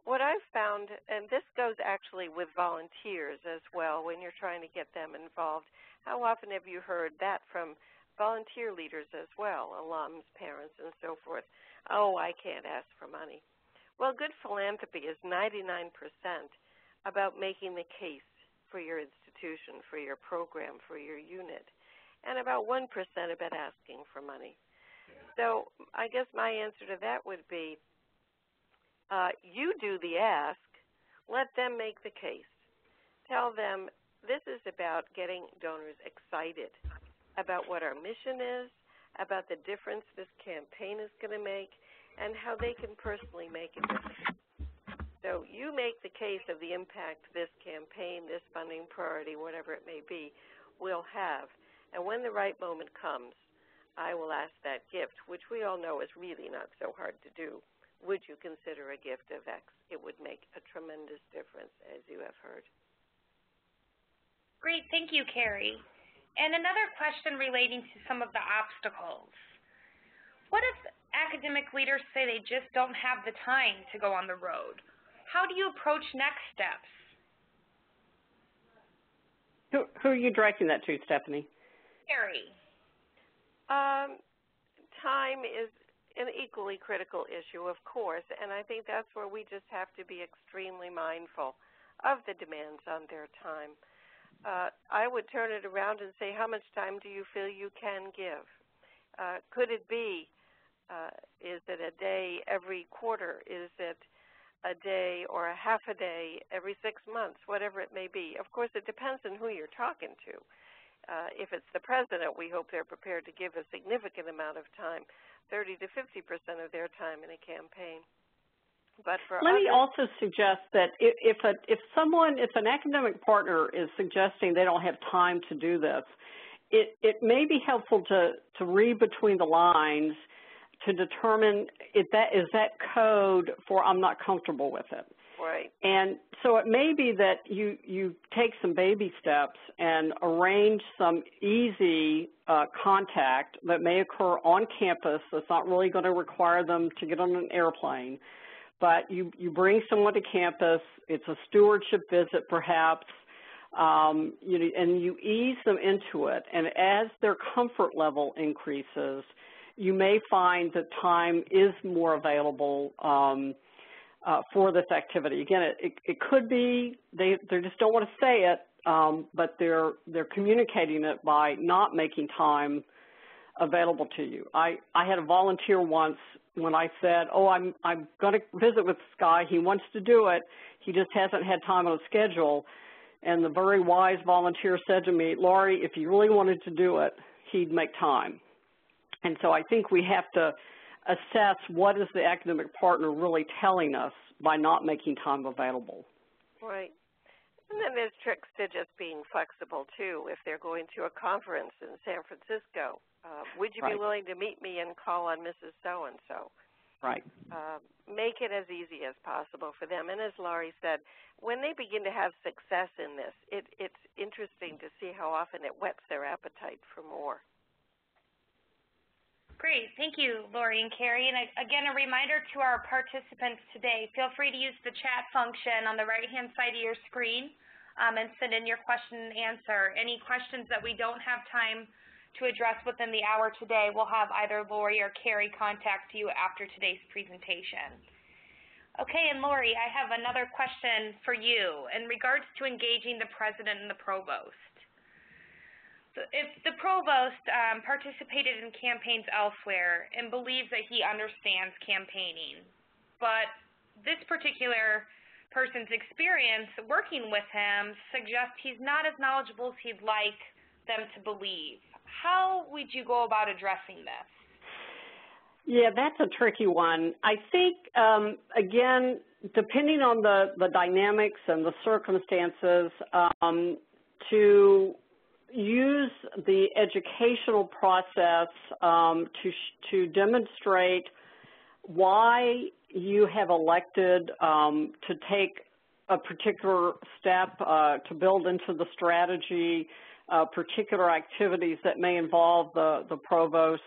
What I've found, and this goes actually with volunteers as well when you're trying to get them involved, how often have you heard that from volunteer leaders as well, alums, parents, and so forth? Oh, I can't ask for money. Well, good philanthropy is 99% about making the case for your institution, for your program, for your unit, and about 1% about asking for money. So I guess my answer to that would be, you do the ask, let them make the case. Tell them this is about getting donors excited about what our mission is, about the difference this campaign is going to make, and how they can personally make a difference. So you make the case of the impact this campaign, this funding priority, whatever it may be, will have. And when the right moment comes, I will ask that gift, which we all know is really not so hard to do. Would you consider a gift of X? It would make a tremendous difference, as you have heard. Great. Thank you, Carrie. And another question relating to some of the obstacles. What if academic leaders say they just don't have the time to go on the road? How do you approach next steps? Who are you directing that to, Stephanie? Carrie. Time is an equally critical issue, of course, and I think that's where we just have to be extremely mindful of the demands on their time. I would turn it around and say, how much time do you feel you can give? Could it be, is it a day every quarter? Is it a day or a half a day every 6 months, whatever it may be? Of course, it depends on who you're talking to. If it's the president, we hope they're prepared to give a significant amount of time, 30 to 50% of their time in a campaign. But for Let me also suggest that if an academic partner is suggesting they don't have time to do this, it may be helpful to read between the lines to determine if that is that code for I'm not comfortable with it. Right. And so it may be that you take some baby steps and arrange some easy contact that may occur on campus that's not really going to require them to get on an airplane. But you bring someone to campus, it's a stewardship visit perhaps, and you ease them into it. And as their comfort level increases, you may find that time is more available for this activity. Again, it could be they just don't want to say it, but they're communicating it by not making time available to you. I had a volunteer once when I said, oh, I'm going to visit with this guy. He wants to do it. He just hasn't had time on his schedule. And the very wise volunteer said to me, Laurie, if he really wanted to do it, he'd make time. And so I think we have to assess what is the academic partner really telling us by not making time available. Right. And then there's tricks to just being flexible, too. If they're going to a conference in San Francisco, would you be willing to meet me and call on Mrs. So-and-so? Right. Make it as easy as possible for them. And as Laurie said, when they begin to have success in this, it's interesting to see how often it whets their appetite for more. Great. Thank you, Lori and Carrie. And again, a reminder to our participants today, feel free to use the chat function on the right-hand side of your screen and send in your question and answer. Any questions that we don't have time to address within the hour today, we'll have either Lori or Carrie contact you after today's presentation. Okay, and Lori, I have another question for you in regards to engaging the president and the provost. So if the provost participated in campaigns elsewhere and believes that he understands campaigning, but this particular person's experience working with him suggests he's not as knowledgeable as he'd like them to believe, how would you go about addressing this? Yeah, that's a tricky one. I think, again, depending on the dynamics and the circumstances, to use the educational process to demonstrate why you have elected to take a particular step to build into the strategy particular activities that may involve the provost,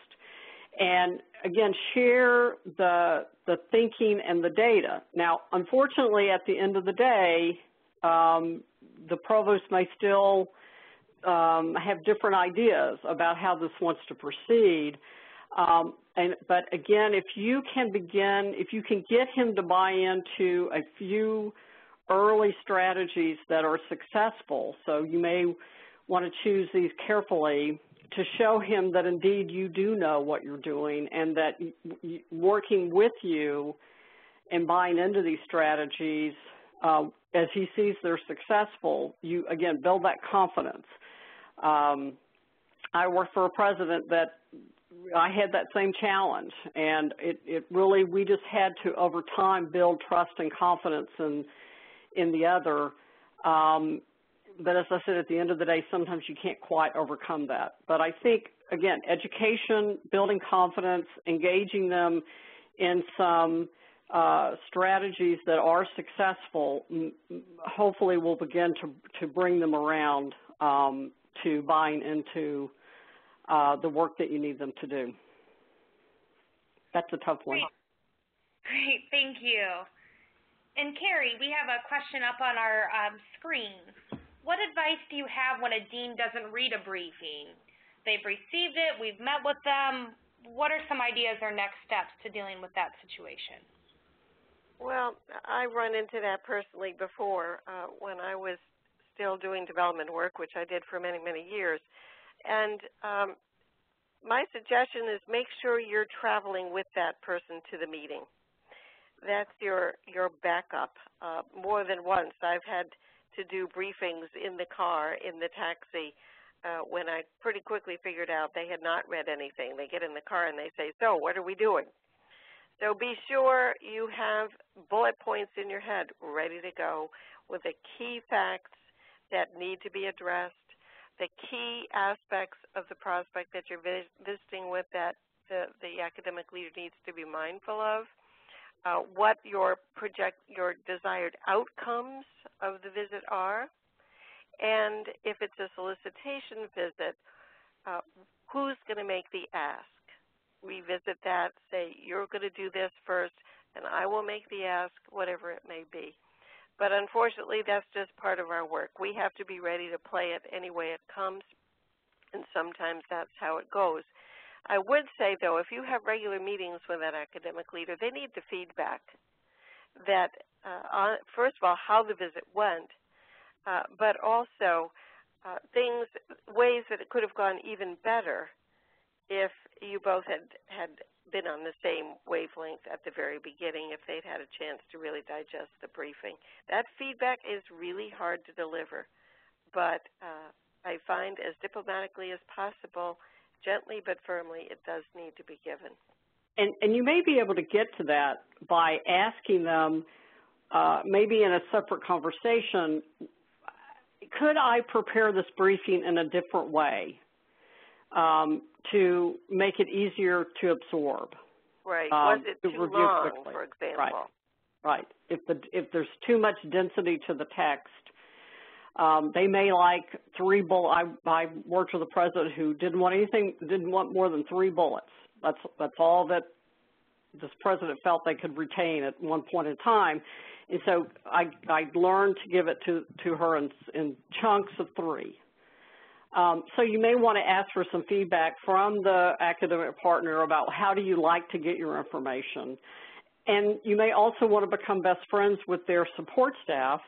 and again, share the thinking and the data. Now, unfortunately, at the end of the day, the provost may still have different ideas about how this wants to proceed. But again, if you can get him to buy into a few early strategies that are successful, so you may want to choose these carefully to show him that indeed you do know what you're doing and that working with you and buying into these strategies, as he sees they're successful, you, again, build that confidence. I worked for a president that I had that same challenge, and it really, we just had to, over time, build trust and confidence in the other. But as I said, at the end of the day, sometimes you can't quite overcome that. But I think, again, education, building confidence, engaging them in some strategies that are successful, hopefully will begin to bring them around to buying into the work that you need them to do. That's a tough one. Great, thank you. And Carrie, we have a question up on our screen. What advice do you have when a dean doesn't read a briefing? They've received it, we've met with them. What are some ideas or next steps to dealing with that situation? Well, I run into that personally before when I was still doing development work, which I did for many, many years. And my suggestion is make sure you're traveling with that person to the meeting. That's your backup. More than once I've had to do briefings in the car, in the taxi, when I pretty quickly figured out they had not read anything. They get in the car and they say, so what are we doing? So be sure you have bullet points in your head ready to go with the key facts that need to be addressed, the key aspects of the prospect that you're visiting with that the academic leader needs to be mindful of, what your desired outcomes of the visit are, and if it's a solicitation visit, who's going to make the ask? Revisit that, say, you're going to do this first, and I will make the ask, whatever it may be. But unfortunately, that's just part of our work. We have to be ready to play it any way it comes, and sometimes that's how it goes. I would say, though, if you have regular meetings with that academic leader, they need the feedback that, first of all, how the visit went, but also ways that it could have gone even better if you both had been on the same wavelength at the very beginning, if they'd had a chance to really digest the briefing. That feedback is really hard to deliver, but I find as diplomatically as possible, gently but firmly, it does need to be given. And you may be able to get to that by asking them, maybe in a separate conversation, could I prepare this briefing in a different way to make it easier to absorb? Right. Was it too long, quickly, for example? Right. If there's too much density to the text, they may like 3 bullets. I worked with a president who didn't want more than 3 bullets. That's all that this president felt they could retain at one point in time. And so I learned to give it to her in chunks of 3. So you may want to ask for some feedback from the academic partner about how do you like to get your information. And you may also want to become best friends with their support staff,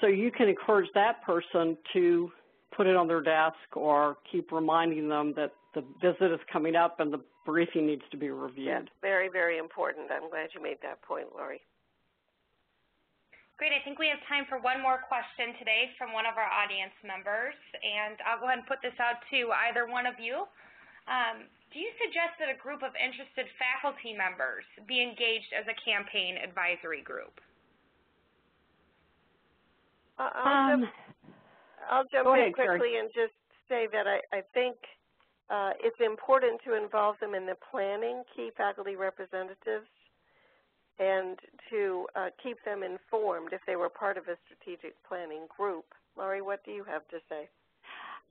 so you can encourage that person to put it on their desk or keep reminding them that the visit is coming up and the briefing needs to be reviewed. Yes, very, very important. I'm glad you made that point, Lori. Great. I think we have time for one more question today from one of our audience members, and I'll go ahead and put this out to either one of you. Do you suggest that a group of interested faculty members be engaged as a campaign advisory group? I'll jump in quickly and just say that I think it's important to involve them in the planning, key faculty representatives, and to keep them informed if they were part of a strategic planning group. Laurie, what do you have to say?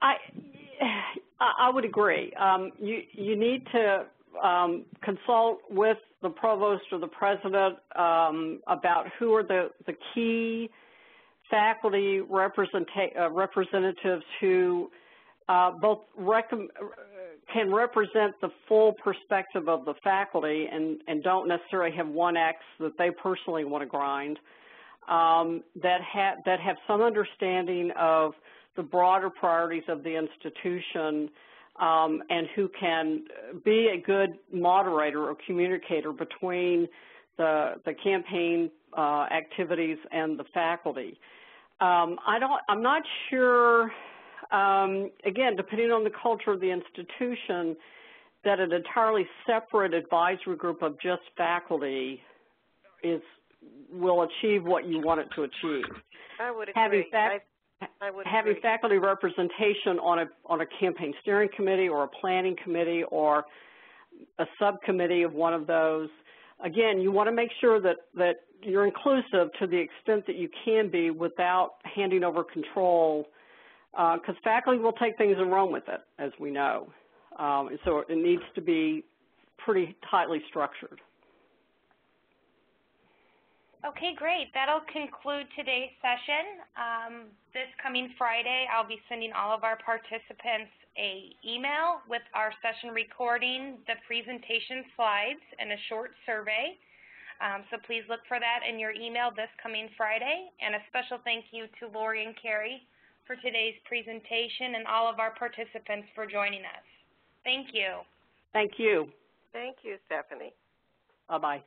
I would agree. You need to consult with the provost or the president about who are the key faculty representatives who both can represent the full perspective of the faculty and don't necessarily have one axe that they personally want to grind, that have some understanding of the broader priorities of the institution, and who can be a good moderator or communicator between the campaign activities and the faculty. I'm not sure, again, depending on the culture of the institution, that an entirely separate advisory group of just faculty will achieve what you want it to achieve. I would agree. Having faculty representation on a campaign steering committee or a planning committee or a subcommittee of one of those, again, you want to make sure that you're inclusive to the extent that you can be without handing over control, because faculty will take things and run with it, as we know. And so it needs to be pretty tightly structured. Okay, great. That'll conclude today's session. This coming Friday, I'll be sending all of our participants an email with our session recording, the presentation slides, and a short survey. So please look for that in your email this coming Friday. And a special thank you to Lori and Carrie for today's presentation and all of our participants for joining us. Thank you. Thank you. Thank you, Stephanie. Bye-bye.